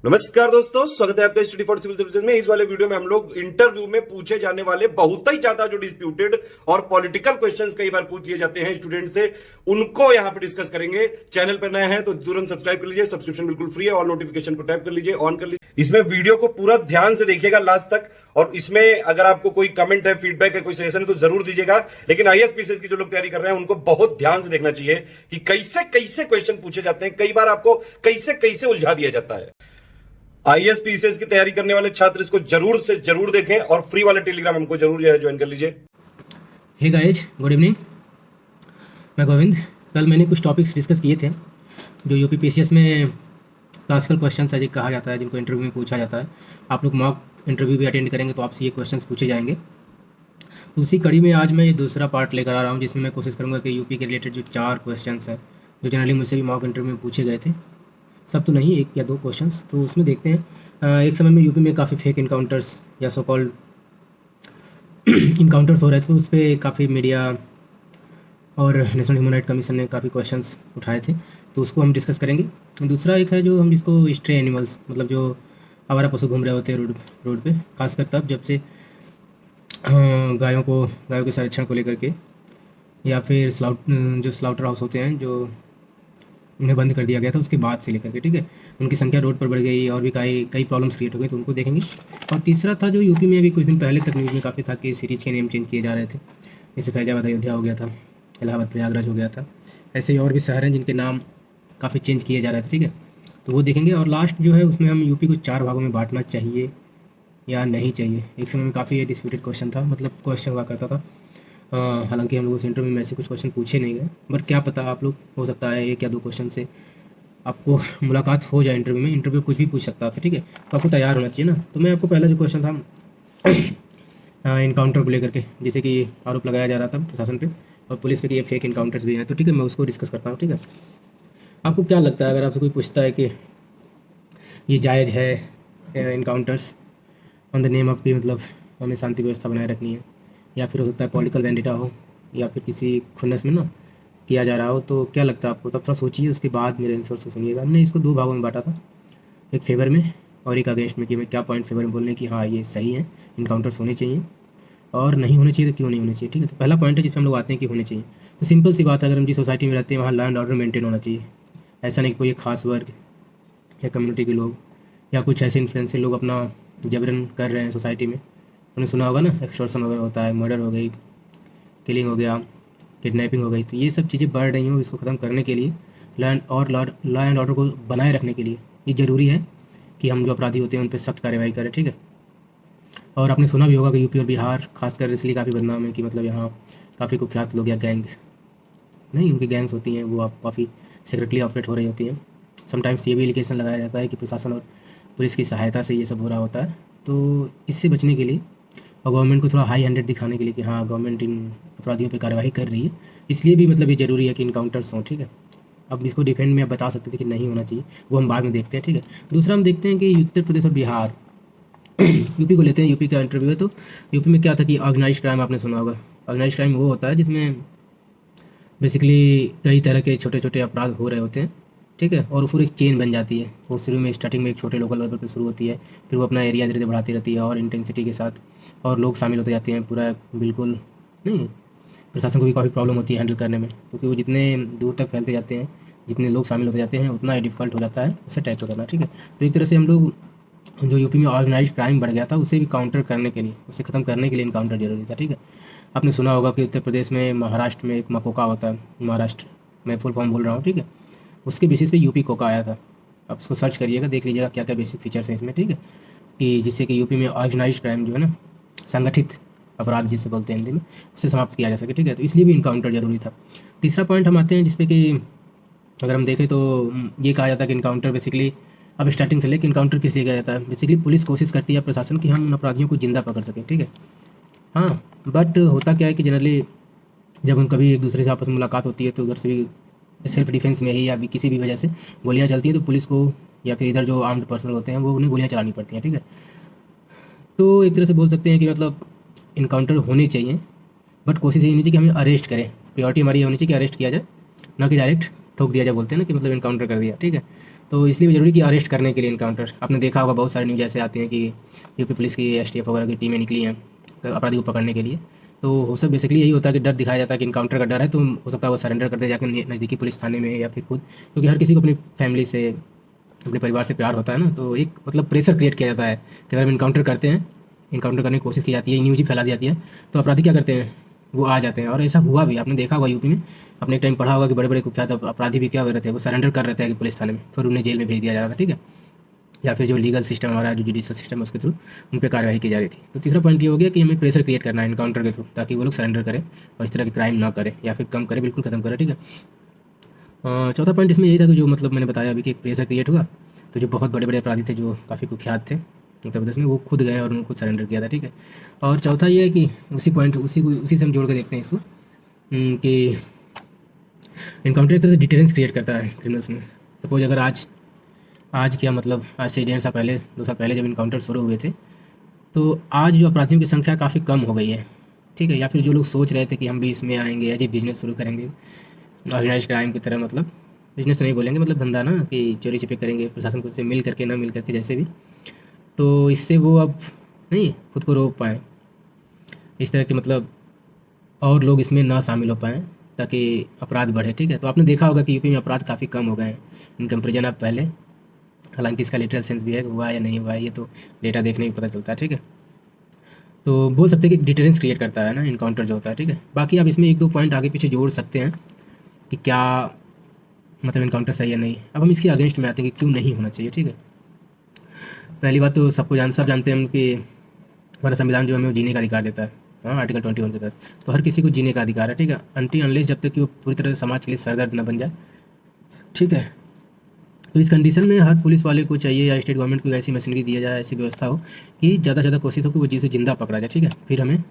नमस्कार दोस्तों, स्वागत है आपका स्टडी फॉर सिविल सर्विसेज में। इस वाले वीडियो में हम लोग इंटरव्यू में पूछे जाने वाले बहुत ही ज्यादा जो डिस्प्यूटेड और पॉलिटिकल क्वेश्चंस कई बार पूछ लिए जाते हैं स्टूडेंट से, उनको यहां पे डिस्कस करेंगे। चैनल पर नए हैं तो तुरंत सब्सक्राइब कर लीजिए, सब्सक्रिप्शन बिल्कुल फ्री है और नोटिफिकेशन को टैप कर लीजिए, ऑन कर लीजिए। इसमें वीडियो को पूरा ध्यान से देखिएगा लास्ट तक, और इसमें अगर आपको कोई कमेंट है, फीडबैक है, कोई सजेशन है तो जरूर दीजिएगा। लेकिन आईएएस पीसीएस की जो लोग तैयारी कर रहे हैं उनको बहुत ध्यान से देखना चाहिए कि कैसे कैसे क्वेश्चन पूछे जाते हैं। कई बार आपको कैसे कैसे उलझा दिया जाता है। आईएएस पीसीएस की तैयारी करने वाले छात्र इसको जरूर से जरूर देखें और फ्री वाले टेलीग्राम हमको जरूर ज्वाइन कर लीजिए। Hey guys, good evening. मैं गोविंद। कल मैंने कुछ टॉपिक्स डिस्कस किए थे जो यूपी पीसीएस में क्लासिकल क्वेश्चन है कहा जाता है, जिनको इंटरव्यू में पूछा जाता है। आप लोग मॉक इंटरव्यू भी अटेंड करेंगे तो आपसे ये क्वेश्चंस पूछे जाएंगे। तो उसी कड़ी में आज मैं ये दूसरा पार्ट लेकर आ रहा हूँ, जिसमें मैं कोशिश करूँगा कि यूपी के रिलेटेड जो 4 क्वेश्चंस हैं जो जनरली मुझसे भी मॉक इंटरव्यू में पूछे गए थे, सब तो नहीं, 1 या 2 क्वेश्चंस, तो उसमें देखते हैं। एक समय में यूपी में काफ़ी फेक इनकाउंटर्स या सो कॉल्ड इनकाउंटर्स हो रहे थे, तो उस पर काफ़ी मीडिया और नेशनल ह्यूमन राइट कमीशन ने काफ़ी क्वेश्चंस उठाए थे, तो उसको हम डिस्कस करेंगे। दूसरा एक है जो हम जिसको स्ट्रे एनिमल्स, मतलब जो आवारा पशु घूम रहे होते हैं रोड पे, खासकर तब जब से गायों के संरक्षण को लेकर के, या फिर जो स्लाउटर हाउस होते हैं जो उन्हें बंद कर दिया गया था उसके बाद से लेकर के, ठीक है, उनकी संख्या रोड पर बढ़ गई और भी कई प्रॉब्लम्स क्रिएट हो गई, तो उनको देखेंगे। और तीसरा था जो यूपी में अभी कुछ दिन पहले तक न्यूज़ में काफ़ी था कि सीरीज के नेम चेंज किए जा रहे थे। जैसे फैजाबाद अयोध्या हो गया था, इलाहाबाद प्रयागराज हो गया था, ऐसे ही और भी शहर हैं जिनके नाम काफ़ी चेंज किए जा रहे थे, ठीक है, तो वो देखेंगे। और लास्ट जो है उसमें हम यूपी को 4 भागों में बांटना चाहिए या नहीं चाहिए। एक समय में काफ़ी डिस्प्यूटेड क्वेश्चन था, मतलब क्वेश्चन हुआ करता था। हालांकि हम लोगों से इंटरव्यू में ऐसे कुछ क्वेश्चन पूछे नहीं गए, बट क्या पता आप लोग, हो सकता है 1 या 2 क्वेश्चन से आपको मुलाकात हो जाए इंटरव्यू में। इंटरव्यू कुछ भी पूछ सकता था, ठीक है, तो आपको तैयार होना चाहिए ना। तो मैं आपको पहला जो क्वेश्चन था इनकाउंटर को लेकर के, जैसे कि आरोप लगाया जा रहा था प्रशासन पे और पुलिस पे कि ये फेक इनकाउंटर्स भी हैं, तो ठीक है, मैं उसको डिस्कस करता हूँ, ठीक है। आपको क्या लगता है अगर आपसे कोई पूछता है कि ये जायज़ है encounters on the name of कि मतलब हमें शांति व्यवस्था बनाए रखनी है, या फिर हो सकता है पॉलिटिकल वेंडिटा हो, या फिर किसी खुन्नस में ना किया जा रहा हो, तो क्या लगता है आपको? तब थोड़ा सोचिए, उसके बाद मेरे आंसर से सुनिएगा। हमने इसको 2 भागों में बांटा था, एक फेवर में और एक अगेंस्ट में, कि मैं क्या पॉइंट फेवर में बोलने कि हाँ ये सही है, इनकाउंटर्स होने चाहिए, और नहीं होने चाहिए तो क्यों नहीं होने चाहिए, ठीक है। तो पहला पॉइंट है जिसमें हम लोग आते हैं कि होने चाहिए। तो सिंपल सी बात है, अगर हम जिस सोसाइटी में रहते हैं वहाँ लॉ एंड ऑर्डर मेंटेन होना चाहिए। ऐसा नहीं कि कोई खास वर्ग या कम्युनिटी के लोग या कुछ ऐसे इन्फ्लुएंसर लोग अपना जबरन कर रहे हैं सोसाइटी में। हमने सुना होगा ना, एक्सटॉर्शन वगैरह होता है, मर्डर हो गई, किलिंग हो गया, किडनैपिंग हो गई, तो ये सब चीज़ें बढ़ रही हैं। इसको ख़त्म करने के लिए लॉ एंड ऑर्डर को बनाए रखने के लिए ये ज़रूरी है कि हम जो अपराधी होते हैं उन पर सख्त कार्रवाई करें, ठीक है। और आपने सुना भी होगा कि यूपी और बिहार खासकर इसलिए काफ़ी बदनाम है कि मतलब यहाँ काफ़ी कुख्यात लोग या गैंग नहीं, उनकी गैंग्स होती हैं, वो आप काफ़ी सीक्रेटली ऑपरेट हो रही होती हैं। समटाइम्स ये भी एलिगेशन लगाया जाता है कि प्रशासन और पुलिस की सहायता से ये सब हो रहा होता है। तो इससे बचने के लिए और गवर्नमेंट को थोड़ा हाई हैंडेड दिखाने के लिए कि हाँ गवर्नमेंट इन अपराधियों पे कार्रवाई कर रही है, इसलिए भी मतलब ये ज़रूरी है कि इनकाउंटर्स हों, ठीक है। अब इसको डिफेंड में आप बता सकते थे कि नहीं होना चाहिए, वो हम बाद में देखते हैं, ठीक है। दूसरा हम देखते हैं कि उत्तर प्रदेश और बिहार यूपी को लेते हैं। यूपी का इंटरव्यू है, तो यूपी में क्या था कि ऑर्गेनाइज्ड क्राइम आपने सुना होगा। ऑर्गेनाइज्ड क्राइम वो होता है जिसमें बेसिकली कई तरह के छोटे छोटे अपराध हो रहे होते हैं, ठीक है, और फिर एक चेन बन जाती है। वो शुरू में स्टार्टिंग में एक छोटे लोकल लेवल पर शुरू होती है, फिर वो अपना एरिया धीरे धीरे बढ़ाती रहती है और इंटेंसिटी के साथ, और लोग शामिल होते जाते हैं। पूरा बिल्कुल नहीं, प्रशासन को भी काफ़ी प्रॉब्लम होती है हैंडल करने में, क्योंकि वो जितने दूर तक फैलते जाते हैं, जितने लोग शामिल होते जाते हैं, उतना ही डिफ़िकल्ट हो जाता है उसे टैकल करना, ठीक है। तो एक तरह से हम लोग जो यूपी में ऑर्गेनाइज्ड क्राइम बढ़ गया था उसे भी काउंटर करने के लिए, उसे ख़त्म करने के लिए इनकाउंटर जरूरी था, ठीक है। आपने सुना होगा कि उत्तर प्रदेश में, महाराष्ट्र में एक मकोका होता है, महाराष्ट्र मैं फुल फॉर्म बोल रहा हूँ, ठीक है, उसके बेसिस पे यूपी कोका आया था। आप उसको सर्च करिएगा, देख लीजिएगा क्या क्या बेसिक फीचर्स हैं इसमें, ठीक है, कि जिससे कि यूपी में ऑर्गेनाइज्ड क्राइम जो है ना, संगठित अपराध जिसे बोलते हैं हिंदी में, उसे समाप्त किया जा सके, ठीक है। तो इसलिए भी इनकाउंटर जरूरी था। तीसरा पॉइंट हम आते हैं जिसपे कि अगर हम देखें तो ये कहा जाता है कि इनकाउंटर बेसिकली, अब स्टार्टिंग से लेकर इनकाउंटर किस लिए किया जाता है, बेसिकली पुलिस कोशिश करती है प्रशासन कि हम उन अपराधियों को जिंदा पकड़ सकें, ठीक है। हाँ, बट होता क्या है कि जनरली जब उन कभी एक दूसरे से आपस में मुलाकात होती है तो उधर से भी सेल्फ डिफेंस में ही या भी किसी भी वजह से गोलियां चलती हैं, तो पुलिस को या फिर इधर जो आर्म्ड पर्सनल होते हैं वो उन्हें गोलियां चलानी पड़ती हैं, ठीक है। तो एक तरह से बोल सकते हैं कि मतलब इनकाउंटर होने चाहिए, बट कोशिश यही होनी चाहिए कि हमें अरेस्ट करें। प्रायोरिटी हमारी ये होनी चाहिए कि अरेस्ट किया जाए, ना कि डायरेक्ट ठोक दिया, जब बोलते हैं ना कि मतलब इनकाउंटर कर दिया, ठीक है। तो इसलिए ज़रूरी कि अरेस्ट करने के लिए इनकाउंटर, आपने देखा होगा बहुत सारे न्यूज़ ऐसे आते हैं कि यूपी पुलिस की एसटीएफ वगैरह की टीमें निकली हैं तो अपराधी को पकड़ने के लिए। तो वो सब बेसिकली यही होता है कि डर दिखाया जाता है कि इनकाउंटर का डर है, तो हो सकता है वो सरेंडर कर दे जाकर नज़दीकी पुलिस थाने में या फिर खुद, क्योंकि हर किसी को अपनी फैमिली से, अपने परिवार से प्यार होता है ना, तो एक मतलब प्रेशर क्रिएट किया जाता है कि अगर हम इनकाउंटर करते हैं, इनकाउंटर करने की कोशिश की जाती है, न्यूज़ ही फैला दी जाती है, तो अपराधी क्या करते हैं, वो आ जाते हैं। और ऐसा हुआ भी, आपने देखा होगा यूपी में, आपने एक टाइम पढ़ा होगा कि बड़े बड़े कुख्यात अपराधी भी क्या हो रहे थे, वो सरेंडर कर रहे थे पुलिस थाने में, फिर उन्हें जेल में भेज दिया जा रहा था, ठीक है। या फिर जो लीगल सिस्टम हमारा, जो जुडिशल सिस्टम है, उसके थ्रू उन पर कार्रवाई की जा रही थी। तो तीसरा पॉइंट ये हो गया कि हमें प्रेशर क्रिएट करना है इनकाउंटर के थ्रू, ताकि वो लोग सरेंडर करें और इस तरह की क्राइम ना करें, या फिर कम करें, बिल्कुल ख़त्म करें, ठीक है। चौथा पॉइंट इसमें यही था कि जो मतलब मैंने बताया अभी कि एक प्रेशर क्रिएट हुआ, तो जो बहुत बड़े बड़े अपराधी थे, जो काफ़ी कुख्यात थे उत्तर प्रदेश में, वो खुद गए और उन्होंने खुद सरेंडर किया था, ठीक है। और चौथा ये है कि उसी से हम जोड़ के देखते हैं इसको, कि इनकाउंटर एक तरह से डिटेरेंस क्रिएट करता है क्रिमिनल्स में। सपोज अगर आज क्या मतलब, आज से 1.5 साल पहले, 2 साल पहले जब इनकाउंटर शुरू हुए थे, तो आज जो अपराधियों की संख्या काफ़ी कम हो गई है, ठीक है। या फिर जो लोग सोच रहे थे कि हम भी इसमें आएंगे, एज ए बिजनेस शुरू करेंगे ऑर्गेनाइज क्राइम की तरह, मतलब बिजनेस तो नहीं बोलेंगे, मतलब धंधा ना, कि चोरी छिपे करेंगे प्रशासन को से मिल करके ना मिल करके जैसे भी, तो इससे वो अब नहीं खुद को रोक पाएँ, इस तरह के मतलब और लोग इसमें ना शामिल हो पाएँ, ताकि अपराध बढ़े, ठीक है। तो आपने देखा होगा कि यूपी में अपराध काफ़ी कम हो गए हैं इन कंपेरिजन आप पहले, हालांकि इसका लिटरल सेंस भी है कि हुआ या नहीं हुआ है, ये तो डेटा देखने ही पता चलता है, ठीक है। तो बोल सकते हैं कि डिटेरेंस क्रिएट करता है ना इनकाउंटर जो होता है, ठीक है। बाकी आप इसमें 1-2 पॉइंट आगे पीछे जोड़ सकते हैं कि क्या मतलब इनकाउंटर सही है नहीं। अब हम इसके अगेंस्ट में आते हैं कि क्यों नहीं होना चाहिए, ठीक है। पहली बात तो सब जानते हैं हम कि हमारा संविधान जो हमें वो जीने का अधिकार देता है, हाँ, आर्टिकल 21 के तहत, तो हर किसी को जीने का अधिकार है, ठीक है। अनटिल अनलेस जब तक कि वो पूरी तरह से समाज के लिए सरदर्द न बन जाए, ठीक है। तो इस कंडीशन में हर पुलिस वाले को चाहिए, या स्टेट गवर्नमेंट को ऐसी मशीनरी दिया जाए, ऐसी व्यवस्था हो कि ज़्यादा से ज़्यादा कोशिश हो कि वो जिसे जिंदा पकड़ा जाए, ठीक है। फिर हमें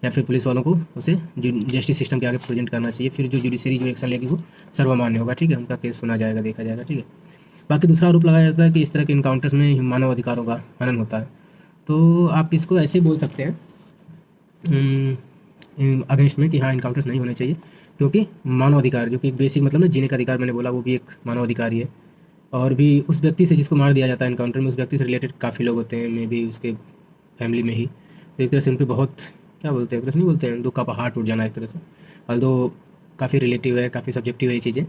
या फिर पुलिस वालों को उसे जस्टिस सिस्टम के आगे प्रेजेंट करना चाहिए, फिर जो जुडिशरी जो एक्शन लेगी वो सर्वमान्य होगा, ठीक है। उनका केस सुना जाएगा, देखा जाएगा, ठीक है। बाकी दूसरा आरोप लगाया जाता है कि इस तरह के इनकाउंटर्स में मानव अधिकारों का हनन होता है, तो आप इसको ऐसे बोल सकते हैं अगेंस्ट में कि हाँ, इनकाउंटर्स नहीं होने चाहिए, क्योंकि मानव अधिकार जो कि एक बेसिक मतलब ना जीने का अधिकार मैंने बोला, वो भी एक मानव अधिकार ही है। और भी उस व्यक्ति से जिसको मार दिया जाता है इनकाउंटर में, उस व्यक्ति से रिलेटेड काफ़ी लोग होते हैं, मे भी उसके फैमिली में ही, तो एक तरह से उन पर बहुत क्या बोलते हैं, एक तरह से नहीं बोलते हैं, दुख का पहाड़ टूट जाना एक तरह से। ऑल्दो काफ़ी रिलेटिव है, काफ़ी सब्जेक्टिव है ये चीज़ें,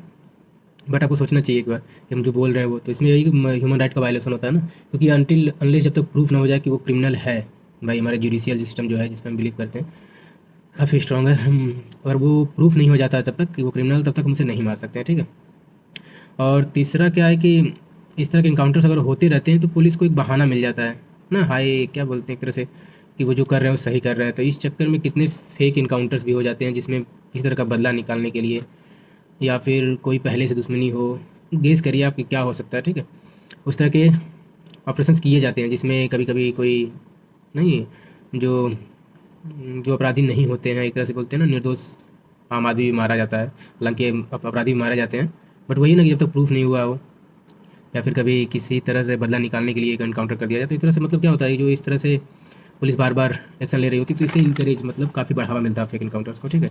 बट आपको सोचना चाहिए एक बार कि हम जो बोल रहे हैं वो, तो इसमें यही ह्यूमन राइट का वायलेशन होता है ना, क्योंकि अनटिल अनलेस जब तक प्रूफ ना हो जाए कि वो क्रिमिनल है, भाई हमारे जुडिशियल सिस्टम जो है जिसमें हम बिलीव करते हैं काफ़ी स्ट्रॉन्ग है, हम अगर वो प्रूफ नहीं हो जाता जब तक कि वो क्रिमिनल, तब तक हम उसे नहीं मार सकते हैं, ठीक है। और तीसरा क्या है कि इस तरह के इनकाउंटर्स अगर होते रहते हैं तो पुलिस को एक बहाना मिल जाता है ना, हाई क्या बोलते हैं एक तरह से, कि वो जो कर रहे हैं वो सही कर रहे हैं। तो इस चक्कर में कितने फेक इनकाउंटर्स भी हो जाते हैं, जिसमें किसी तरह का बदला निकालने के लिए, या फिर कोई पहले से दुश्मनी हो, गेस करिए आप कि क्या हो सकता है, ठीक है। उस तरह के ऑपरेशंस किए जाते हैं जिसमें कभी कभी कोई नहीं, जो जो अपराधी नहीं होते हैं, एक तरह से बोलते हैं ना, निर्दोष आम आदमी भी मारा जाता है, हालांकि अपराधी भी मारे जाते हैं, बट वही ना कि जब तक प्रूफ नहीं हुआ हो, या फिर कभी किसी तरह से बदला निकालने के लिए एक एनकाउंटर कर दिया जाए, तो इस तरह से मतलब क्या होता है, जो इस तरह से पुलिस बार बार एक्शन ले रही होती है, तो इससे इंकरेज मतलब काफ़ी बढ़ावा मिलता है फेक इनकाउंटर्स को, ठीक है।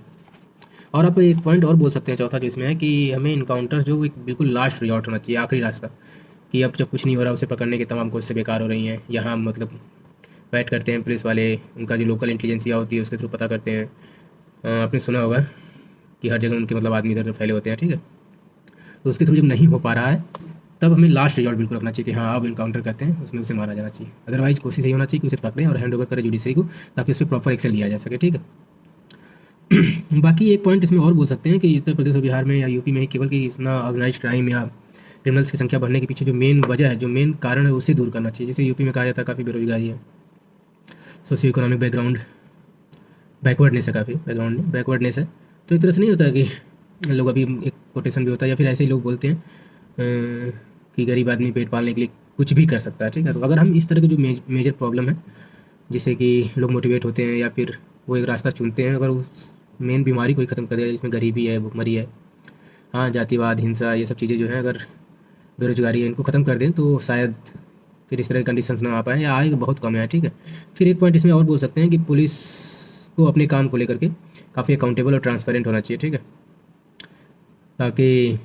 और आप एक पॉइंट और बोल सकते हैं चौथा जो इसमें है, कि हमें इनकाउंटर्स जो एक बिल्कुल लास्ट रिजॉर्ट होना चाहिए, आखिरी रास्ता, कि अब जब कुछ नहीं हो रहा उसे पकड़ने की तमाम कोशिशें बेकार हो रही हैं, यहाँ मतलब वेट करते हैं पुलिस वाले, उनका जो लोकल इंटेलिजेंसिया होती है उसके थ्रू पता करते हैं। आपने सुना होगा कि हर जगह उनके मतलब आदमी इधर फैले होते हैं, ठीक है। तो उसके थ्रू जब नहीं हो पा रहा है, तब हमें लास्ट रिजॉर्ट बिल्कुल रखना चाहिए कि हाँ अब इनकाउंटर करते हैं, उसमें उसे मारा जाना चाहिए। अदरवाइज कोशिश यही होना चाहिए कि उसे पकड़ें और हैंड ओवर करें जुडिशरी को, ताकि उस पर प्रॉपर एक्शन लिया जा सके, ठीक है। बाकी एक पॉइंट इसमें और बोल सकते हैं कि उत्तर प्रदेश और बिहार में या यूपी में ही केवल कि इतना ऑर्गेनाइज क्राइम या क्रिमिनल्स की संख्या बढ़ने के पीछे जो मेन वजह है, जो मेन कारण है, उसे दूर करना चाहिए। जैसे यूपी में कहा जाता है काफ़ी बेरोजगारी है, सोशियो इकोनॉमिक बैकग्राउंड बैकवर्डनेस है, काफ़ी बैकवर्डनेस है। तो एक तरह से नहीं होता कि लोग, अभी एक कोटेशन भी होता है या फिर ऐसे ही लोग बोलते हैं कि गरीब आदमी पेट पालने के लिए कुछ भी कर सकता है, ठीक है। तो अगर हम इस तरह के जो मेजर प्रॉब्लम है, जिससे कि लोग मोटिवेट होते हैं या फिर वो एक रास्ता चुनते हैं, अगर उस मेन बीमारी को ही ख़त्म कर दिया, जिसमें गरीबी है, भुखमरी है, हाँ, जातिवाद, हिंसा, ये सब चीज़ें जो हैं, अगर बेरोजगारी है, इनको ख़त्म कर दें, तो शायद फिर इस तरह की कंडीशंस ना आ पाएँ, या आए बहुत कम है, ठीक है। फिर एक पॉइंट इसमें और बोल सकते हैं कि पुलिस को अपने काम को लेकर के काफ़ी अकाउंटेबल और ट्रांसपेरेंट होना चाहिए, ठीक है, ताकि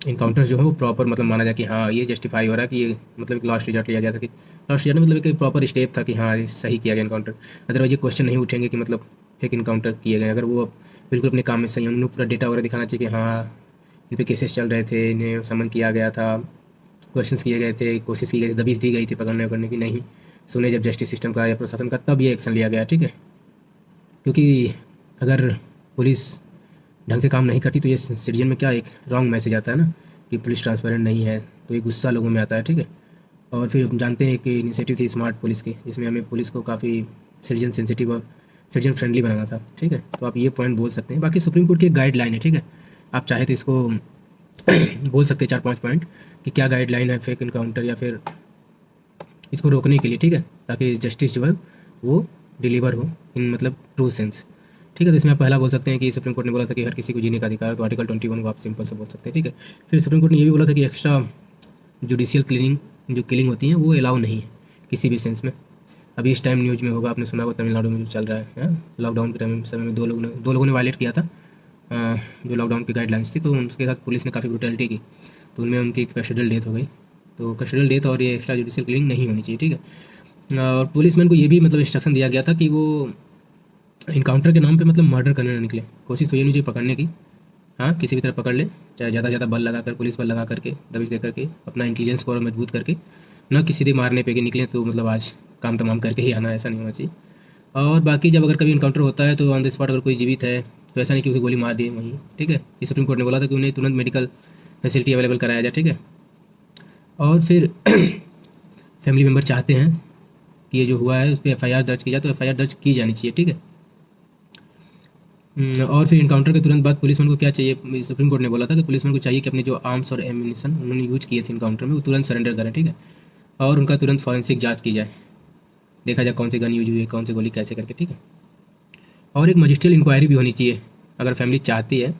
इनकाउंटर जो है वो प्रॉपर मतलब माना जाए कि हाँ ये जस्टिफाई हो रहा है कि ये मतलब एक लास्ट रिजल्ट लिया गया था कि लास्ट रिजल्ट मतलब एक प्रॉपर स्टेप था कि हाँ ये सही किया गया इनकाउंटर। अदरवाइज ये क्वेश्चन नहीं उठेंगे कि मतलब एक इनकाउंटर किए गए, अगर वो बिल्कुल अपने काम में सही है, उन्होंने पूरा डेटा वगैरह दिखाना चाहिए कि हाँ इन पे केसेस चल रहे थे, इन्हें समन किया गया था, क्वेश्चंस किए गए थे, कोशिश की गई थी, दबीश दी गई थी पकड़ने वकड़ने की, नहीं सुने जब जस्टिस सिस्टम का या प्रशासन का तब ये एक्शन लिया गया, ठीक है। क्योंकि अगर पुलिस ढंग से काम नहीं करती तो ये सिटीजन में क्या एक रॉन्ग मैसेज आता है ना कि पुलिस ट्रांसपेरेंट नहीं है, तो ये गुस्सा लोगों में आता है, ठीक है। और फिर हम जानते हैं कि इनिशिएटिव थी स्मार्ट पुलिस की, जिसमें हमें पुलिस को काफ़ी सिटीजन सेंसिटिव और सिटीजन फ्रेंडली बनाना था, ठीक है। तो आप ये पॉइंट बोल सकते हैं। बाकी सुप्रीम कोर्ट की एक गाइडलाइन है, ठीक है, आप चाहे तो इसको बोल सकते हैं 4-5 पॉइंट कि क्या गाइडलाइन है फेक इनकाउंटर या फिर इसको रोकने के लिए, ठीक है, ताकि जस्टिस जो है वो डिलीवर हो इन मतलब ट्रू सेंस, ठीक है। तो इसमें आप पहला बोल सकते हैं कि सुप्रीम कोर्ट ने बोला था कि हर किसी को जीने का अधिकार है, तो आर्टिकल 21 को आप सिंपल से बोल सकते हैं, ठीक है। फिर सुप्रीम कोर्ट ने ये भी बोला था कि एक्स्ट्रा जुडिशियल क्लीनिंग जो किलिंग होती हैं वो अलाउ नहीं है किसी भी सेंस में। अभी इस टाइम न्यूज़ में होगा, आपने सुना होगा तमिलनाडु में जो चल रहा है, लॉकडाउन के टाइम समय में दो लोगों ने वायलेट किया था जो लॉकडाउन की गाइडलाइंस थी, तो उनके साथ पुलिस ने काफ़ी ब्रुटलिटी की, तो उनमें उनकी कस्टोडियल डेथ हो गई। तो कस्टोडियल डेथ और ये एक्स्ट्रा जुडिशियल किलिंग नहीं होनी चाहिए, ठीक है। और पुलिसमैन को ये भी मतलब इंस्ट्रक्शन दिया गया था कि वो इनकाउंटर के नाम पे मतलब मर्डर करने ना निकले, कोशिश तो ये नहीं चाहिए पकड़ने की, हाँ किसी भी तरह पकड़ ले, चाहे ज़्यादा बल लगा कर, पुलिस बल लगा करके, दबिश दे करके, अपना इंटेलिजेंस को और मजबूत करके, न किसी सीधे मारने पे कि निकले तो मतलब आज काम तमाम करके ही आना, ऐसा नहीं होना चाहिए। और बाकी जब अगर कभी इनकाउंटर होता है तो ऑन द स्पॉट अगर कोई जीवित है तो ऐसा नहीं कि उसे गोली मार दिए वहीं, ठीक है। ये सुप्रीम कोर्ट ने बोला था कि उन्हें तुरंत मेडिकल फैसिलिटी अवेलेबल कराया जाए, ठीक है। और फिर फैमिली मेम्बर चाहते हैं कि ये जो हुआ है उस पर FIR दर्ज की जाए तो FIR दर्ज की जानी चाहिए, ठीक है। और फिर इनकाउंटर के तुरंत बाद पुलिसमैन को क्या चाहिए, सुप्रीम कोर्ट ने बोला था कि पुलिसमैन को चाहिए कि अपने जो आर्म्स और एम्यूनिशन उन्होंने यूज किए थे इनकाउंटर में वो तुरंत सरेंडर करें, ठीक है। और उनका तुरंत फॉरेंसिक जांच की जाए, देखा जाए कौन सी गन यूज हुई है, कौन सी गोली कैसे करके, ठीक है। और एक मजिस्ट्रियल इंक्वायरी भी होनी चाहिए अगर फैमिली चाहती है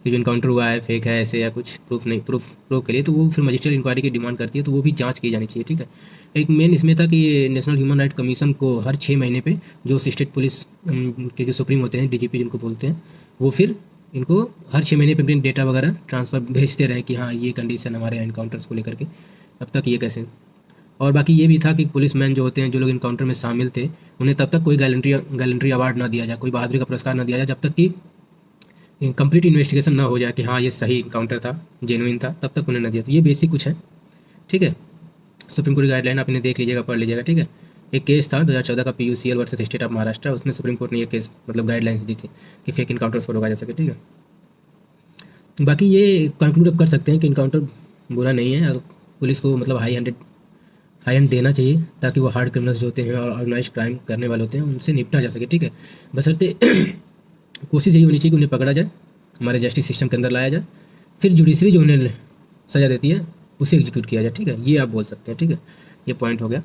कि जो इनकाउंटर हुआ है फेक है ऐसे या कुछ प्रूफ नहीं, प्रूफ के लिए, तो वो फिर मजिस्ट्रियल इंक्वायरी की डिमांड करती है, तो वो भी जांच की जानी चाहिए, ठीक है। एक मेन इसमें था कि नेशनल ह्यूमन राइट कमीशन को हर 6 महीने पे जो स्टेट पुलिस के जो सुप्रीम होते हैं, DGP जिनको बोलते हैं, वो फिर इनको हर 6 महीने पे अपने डेटा वगैरह ट्रांसफ़र भेजते रहे कि हाँ ये कंडीशन हमारे यहाँ इनकाउंटर्स को लेकर के, अब तक ये कैसे। और बाकी ये भी था कि पुलिस मैन जो होते हैं, जो लोग इनकाउंटर में शामिल थे, उन्हें तब तक कोई गैलेंट्री अवार्ड ना दिया जाए, कोई बहादुरी का पुरस्कार ना दिया जाए, जब तक कि कंप्लीट इन्वेस्टिगेशन ना हो जाए कि हाँ ये सही इनकाउंटर था, जेन्युइन था, तब तक उन्हें ना दिया। तो ये बेसिक कुछ है, ठीक है। सुप्रीम कोर्ट की गाइडलाइन आप इन्हें देख लीजिएगा, पढ़ लीजिएगा, ठीक है। एक केस था 2014 का PUCL versus state of Maharashtra, उसमें सुप्रीम कोर्ट ने ये केस मतलब गाइडलाइंस दी थी कि फेक इनकाउंटर्स को रोका जा सके, ठीक है। बाकी ये कंक्लूड अब कर सकते हैं कि इनकाउंटर बुरा नहीं है, पुलिस को मतलब हाई हैंड देना चाहिए ताकि वो हार्ड क्रिमिनल्स जो होते हैं और ऑर्गेनाइज क्राइम करने वाले होते हैं उनसे निपटा जा सके, ठीक है। बशर्ते कोशिश यही होनी चाहिए कि उन्हें पकड़ा जाए, हमारे जस्टिस सिस्टम के अंदर लाया जाए, फिर जुडिशरी जो उन्हें सज़ा देती है उसे एग्जीक्यूट किया जाए, ठीक है। ये आप बोल सकते हैं, ठीक है। ये पॉइंट हो गया।